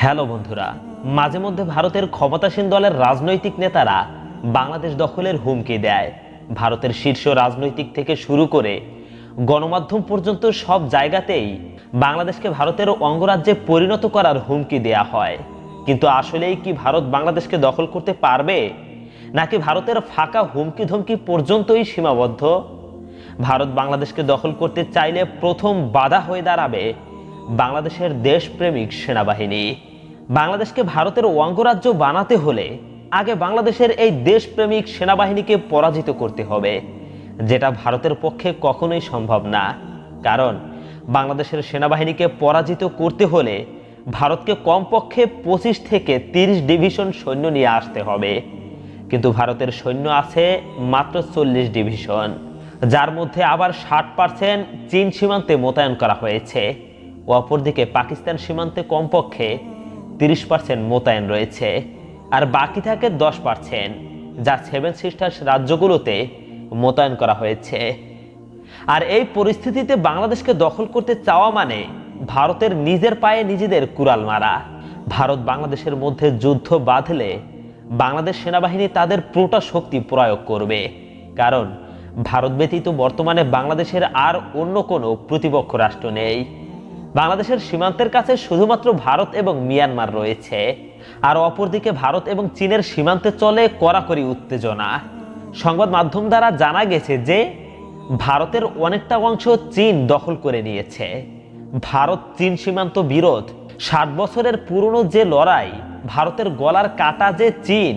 Hello বন্ধুরা, মাঝে মধ্যে ভারতের ক্ষমতাসীন দলের রাজনৈতিক নেতারা বাংলাদেশ দখলের হুমকি দেয়। ভারতের শীর্ষ রাজনৈতিক থেকে শুরু করে গণমাধ্যম পর্যন্ত সব জায়গাতেই বাংলাদেশকে ভারতের অঙ্গরাজ্যে পরিণত করার হুমকি দেয়া হয়। কিন্তু আসলেই কি ভারত বাংলাদেশকে দখল করতে পারবে, নাকি ভারতের ফাঁকা হুমকি ধমকি পর্যন্তই সীমাবদ্ধ? ভারত বাংলাদেশকে দখল করতে চাইলে প্রথম বাধা হয়ে দাঁড়াবে বাংলাদেশের দেশপ্রেমিক সেনাবাহিনী। বাংলাদেশকে ভারতের অঙ্গরাজ্য বানাতে হলে আগে বাংলাদেশের এই দেশপ্রেমিক সেনাবাহিনীকে পরাজিত করতে হবে, যেটা ভারতের পক্ষে কখনোই সম্ভব না। কারণ বাংলাদেশের সেনাবাহিনীকে পরাজিত করতে হলে ভারতকে কমপক্ষে 25 থেকে 30 ডিভিশন সৈন্য নিয়ে আসতে হবে। কিন্তু ভারতের সৈন্য আছে মাত্র 40 ডিভিশন, যার মধ্যে আবার 60% চীন সীমান্তে মোতায়েন করা হয়েছে। অপরদিকে পাকিস্তান সীমান্তে কমপক্ষে 30% মোতায়েন রয়েছে, আর বাকি থাকে 10%, যা 7 সিস্টার্স রাজ্যগুলোতে মোতায়েন করা হয়েছে। আর এই পরিস্থিতিতে বাংলাদেশকে দখল করতে চাওয়া মানে ভারতের নিজের পায়ে নিজেদের কুড়াল মারা। ভারত বাংলাদেশের মধ্যে যুদ্ধ বাঁধলে বাংলাদেশ সেনাবাহিনী তাদের পুরোটা শক্তি প্রয়োগ করবে, কারণ ভারত ব্যতীত বর্তমানে বাংলাদেশের আর অন্য কোনো প্রতিপক্ষ রাষ্ট্র নেই। বাংলাদেশের সীমান্তের কাছে শুধুমাত্র ভারত এবং মিয়ানমার রয়েছে, আর অপরদিকে ভারত এবং চীনের সীমান্তে চলে কড়াকড়ি উত্তেজনা। সংবাদ মাধ্যম দ্বারা জানা গেছে যে ভারতের অনেকটা অংশ চীন দখল করে নিয়েছে। ভারত চীন সীমান্ত বিরোধ 60 বছরের পুরনো যে লড়াই, ভারতের গলার কাটা যে চীন,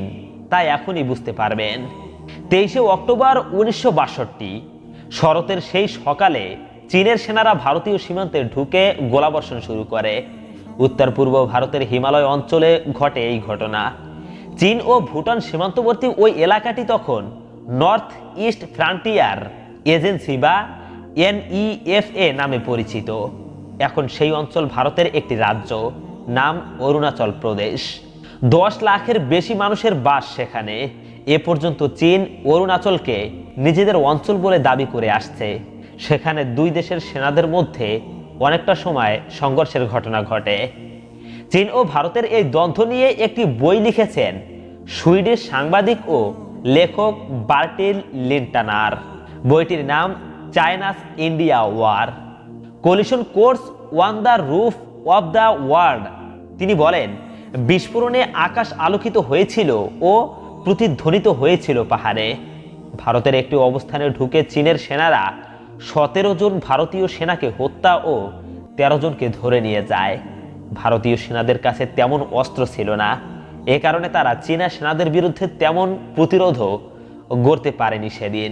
তা এখনই বুঝতে পারবেন। 23 অক্টোবর 1962 শরতের সেই সকালে চীনের সেনারা ভারতীয় সীমান্তে ঢুকে গোলাবর্ষণ শুরু করে। উত্তর পূর্ব ভারতের হিমালয় অঞ্চলে ঘটে এই ঘটনা। চীন ও ভুটান সীমান্তবর্তী ওই এলাকাটি তখন নর্থ ইস্ট ফ্রন্টিয়ার এজেন্সি বা NEFA নামে পরিচিত। এখন সেই অঞ্চল ভারতের একটি রাজ্য, নাম অরুণাচল প্রদেশ। 10 লাখের বেশি মানুষের বাস সেখানে। এ পর্যন্ত চীন অরুণাচলকে নিজেদের অঞ্চল বলে দাবি করে আসছে। সেখানে দুই দেশের সেনাদের মধ্যে অনেকটা সময় সংঘর্ষের ঘটনা ঘটে। চীন ও ভারতের এই দ্বন্দ্ব নিয়ে একটি বই লিখেছেন সুইডিশ সাংবাদিক ও লেখক বার্টিল লিন্টানার। বইটির নাম China's India war, collision course on the roof of the world. তিনি বলেন, বিস্ফোরণে আকাশ আলোকিত হয়েছিল ও প্রতিধ্বনিত হয়েছিল পাহাড়ে। ভারতের একটি অবস্থানে ঢুকে চীনের সেনারা 17 জন ভারতীয় সেনাকে হত্যা ও 13 জনকে ধরে নিয়ে যায়। ভারতীয় সেনাদের কাছে তেমন অস্ত্র ছিল না, এ কারণে তারা চীনা সেনাদের বিরুদ্ধে তেমন প্রতিরোধও গড়তে পারেনি সেদিন।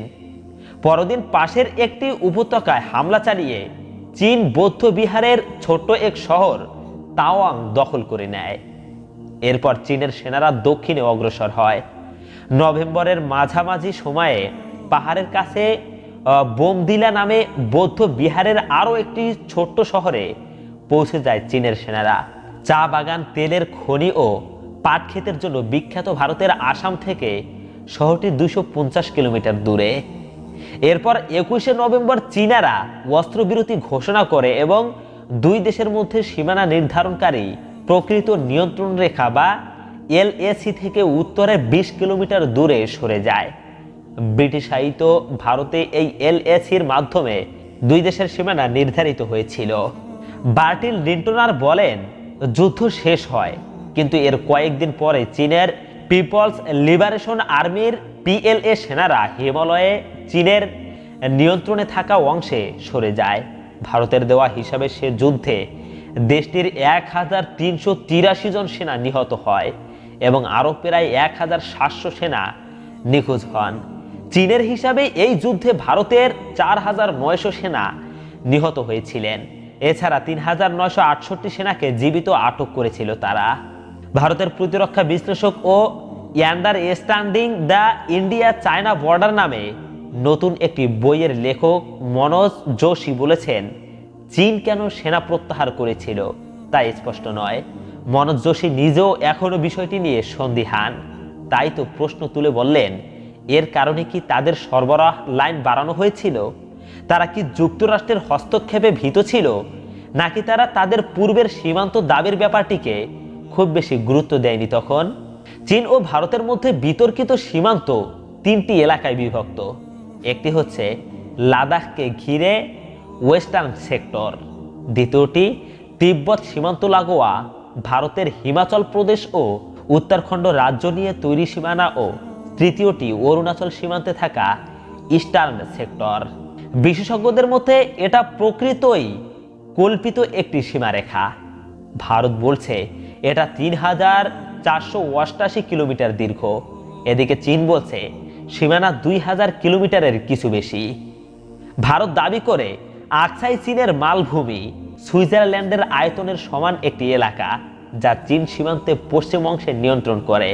পরদিন পাশের একটি উপত্যকায় হামলা চালিয়ে চীন বৌদ্ধ বিহারের ছোট্ট এক শহর তাওয়াং দখল করে নেয়। এরপর চীনের সেনারা দক্ষিণে অগ্রসর হয়। নভেম্বরের মাঝামাঝি সময়ে পাহাড়ের কাছে বোমদিলা নামে বৌদ্ধ বিহারের আরও একটি ছোট্ট শহরে পৌঁছে যায় চীনের সেনারা। চা বাগান, তেলের খনি ও পাট ক্ষেতের জন্য বিখ্যাত ভারতের আসাম থেকে শহরটি 250 কিলোমিটার দূরে। এরপর 21শে নভেম্বর চীনারা অস্ত্রবিরতি ঘোষণা করে এবং দুই দেশের মধ্যে সীমানা নির্ধারণকারী প্রকৃত নিয়ন্ত্রণ রেখা বা LAC থেকে উত্তরে 20 কিলোমিটার দূরে সরে যায়। ব্রিটিশায়িত ভারতে এই LACর মাধ্যমে দুই দেশের সীমানা নির্ধারিত হয়েছিল। বার্টিল লিন্টনার বলেন, যুদ্ধ শেষ হয়, কিন্তু এর কয়েকদিন পরে চীনের পিপলস লিবারেশন আর্মির PLA সেনারা হিমালয়ে চীনের নিয়ন্ত্রণে থাকা অংশে সরে যায়। ভারতের দেওয়া হিসাবে সে যুদ্ধে দেশটির 1383 জন সেনা নিহত হয় এবং আরও প্রায় 1700 সেনা নিখোঁজ হন। চীনের হিসাবে এই যুদ্ধে ভারতের 4900 সেনা নিহত হয়েছিলেন। এছাড়া 3968 সেনাকে জীবিত আটক করেছিল তারা। ভারতের প্রতিরক্ষা বিশ্লেষক ও understanding the India China border নামে নতুন একটি বইয়ের লেখক মনোজ যোশী বলেছেন, চীন কেন সেনা প্রত্যাহার করেছিল তা স্পষ্ট নয়। মনোজ যোশী নিজেও এখনো বিষয়টি নিয়ে সন্দিহান। তাই তো প্রশ্ন তুলে বললেন, এর কারণে কি তাদের সরবরাহ লাইন বাড়ানো হয়েছিল? তারা কি যুক্তরাষ্ট্রের হস্তক্ষেপে ভীত ছিল, নাকি তারা তাদের পূর্বের সীমান্ত দাবির ব্যাপারটিকে খুব বেশি গুরুত্ব দেয়নি তখন। চীন ও ভারতের মধ্যে বিতর্কিত সীমান্ত 3টি এলাকায় বিভক্ত। একটি হচ্ছে লাদাখকে ঘিরে ওয়েস্টার্ন সেক্টর, দ্বিতীয়টি তিব্বত সীমান্ত লাগোয়া ভারতের হিমাচল প্রদেশ ও উত্তরাখণ্ড রাজ্য নিয়ে তৈরি সীমানা ও তৃতীয়টি অরুণাচল সীমান্তে থাকা ইস্টার্ন সেক্টর। বিশেষজ্ঞদের মতে এটা প্রকৃতই কল্পিত একটি সীমারেখা। ভারত বলছে এটা ৩,৪৮৮ কিলোমিটার দীর্ঘ। এদিকে চীন বলছে সীমানা ২,০০০ কিলোমিটারের কিছু বেশি। ভারত দাবি করে আকসাই চীনের মালভূমি সুইজারল্যান্ডের আয়তনের সমান একটি এলাকা, যা চীন সীমান্তে পশ্চিম অংশে নিয়ন্ত্রণ করে।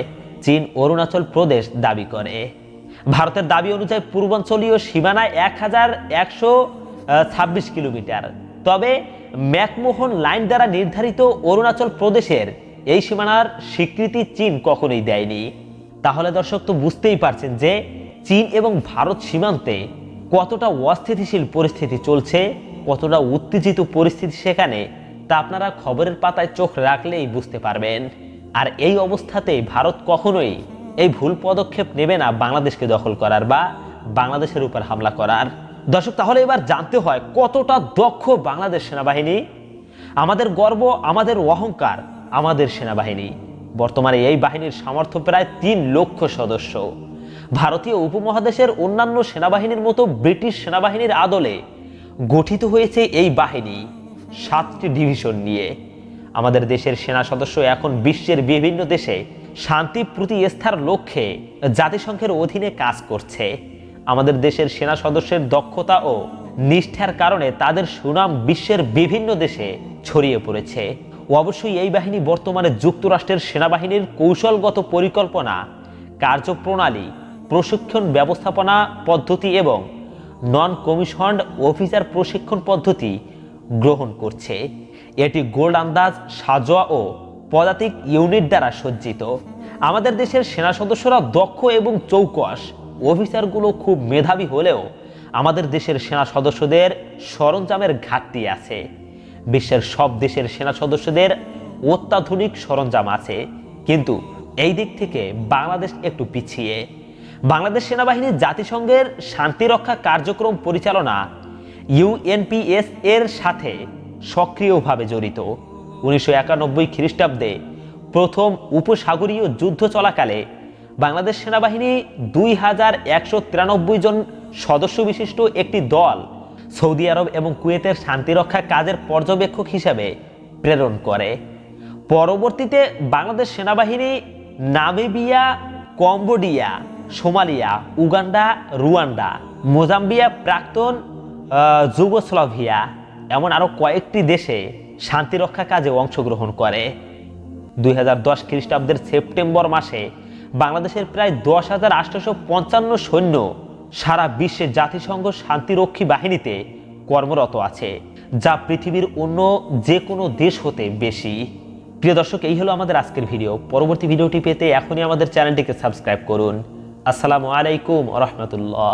চীন অরুণাচল প্রদেশ দাবি করে। ভারতের দাবি অনুযায়ী পূর্বাঞ্চলীয় সীমানায় ১,১২৬ কিলোমিটার। তবে ম্যাকমোহন লাইন দ্বারা নির্ধারিত অরুণাচল প্রদেশের এই সীমানার স্বীকৃতি চীন কখনোই দেয়নি। তাহলে দর্শক তো বুঝতেই পারছেন যে চীন এবং ভারত সীমান্তে কতটা অস্থিতিশীল পরিস্থিতি চলছে, কতটা উত্তেজিত পরিস্থিতি সেখানে, তা আপনারা খবরের পাতায় চোখ রাখলেই বুঝতে পারবেন। আর এই অবস্থাতে ভারত কখনোই এই ভুল পদক্ষেপ নেবে না বাংলাদেশকে দখল করার বা বাংলাদেশের উপর হামলা করার। দর্শক, তাহলে এবার জানতে হয় কতটা দক্ষ বাংলাদেশ সেনাবাহিনী। আমাদের গর্ব, আমাদের অহংকার, আমাদের সেনাবাহিনী। বর্তমানে এই বাহিনীর সামর্থ্য প্রায় ৩ লক্ষ সদস্য। ভারতীয় উপমহাদেশের অন্যান্য সেনাবাহিনীর মতো ব্রিটিশ সেনাবাহিনীর আদলে গঠিত হয়েছে এই বাহিনী 7টি ডিভিশন নিয়ে। আমাদের দেশের সেনা সদস্য এখন বিশ্বের বিভিন্ন দেশে শান্তি প্রতিষ্ঠার লক্ষ্যে জাতিসংঘের অধীনে কাজ করছে। আমাদের দেশের সেনা সদস্যের দক্ষতা ও নিষ্ঠার কারণে তাদের সুনাম বিশ্বের বিভিন্ন দেশে ছড়িয়ে পড়েছে। অবশ্যই এই বাহিনী বর্তমানে যুক্তরাষ্ট্রের সেনাবাহিনীর কৌশলগত পরিকল্পনা, কার্যপ্রণালী, প্রশিক্ষণ ব্যবস্থাপনা পদ্ধতি এবং নন কমিশনড অফিসার প্রশিক্ষণ পদ্ধতি গ্রহণ করছে। এটি গোল্ড আন্দাজ, সাজোয়া ও পদাতিক ইউনিট দ্বারা সজ্জিত। আমাদের দেশের সেনা সদস্যরা দক্ষ এবং চৌকস। অফিসারগুলো খুব মেধাবী হলেও আমাদের দেশের সেনা সদস্যদের সরঞ্জামের ঘাটতি আছে। বিশ্বের সব দেশের সেনা সদস্যদের অত্যাধুনিক সরঞ্জাম আছে, কিন্তু এই দিক থেকে বাংলাদেশ একটু পিছিয়ে। বাংলাদেশ সেনাবাহিনী জাতিসংঘের শান্তিরক্ষা কার্যক্রম পরিচালনা ইউএনপিএস এর সাথে সক্রিয়ভাবে জড়িত। 1991 খ্রিস্টাব্দে প্রথম উপসাগরীয় যুদ্ধ চলাকালে বাংলাদেশ সেনাবাহিনী 2193 জন সদস্য বিশিষ্ট একটি দল সৌদি আরব এবং কুয়েতের শান্তিরক্ষা কাজের পর্যবেক্ষক হিসেবে প্রেরণ করে। পরবর্তীতে বাংলাদেশ সেনাবাহিনী Namibia, Cambodia, Somalia, Uganda, Rwanda, Mozambique, প্রাক্তন যুগোস্লাভিয়া এমন আরো কয়েকটি দেশে শান্তিরক্ষা কাজে অংশগ্রহণ করে। 2010 খ্রিস্টাব্দের সেপ্টেম্বর মাসে বাংলাদেশের প্রায় 10,855 সৈন্য সারা বিশ্বে জাতিসংঘ শান্তিরক্ষী বাহিনীতে কর্মরত আছে, যা পৃথিবীর অন্য যে কোনো দেশ হতে বেশি। প্রিয় দর্শক, এই হলো আমাদের আজকের ভিডিও। পরবর্তী ভিডিওটি পেতে এখনই আমাদের চ্যানেলটিকে সাবস্ক্রাইব করুন। আসসালামু আলাইকুম ওয়া রাহমাতুল্লাহ।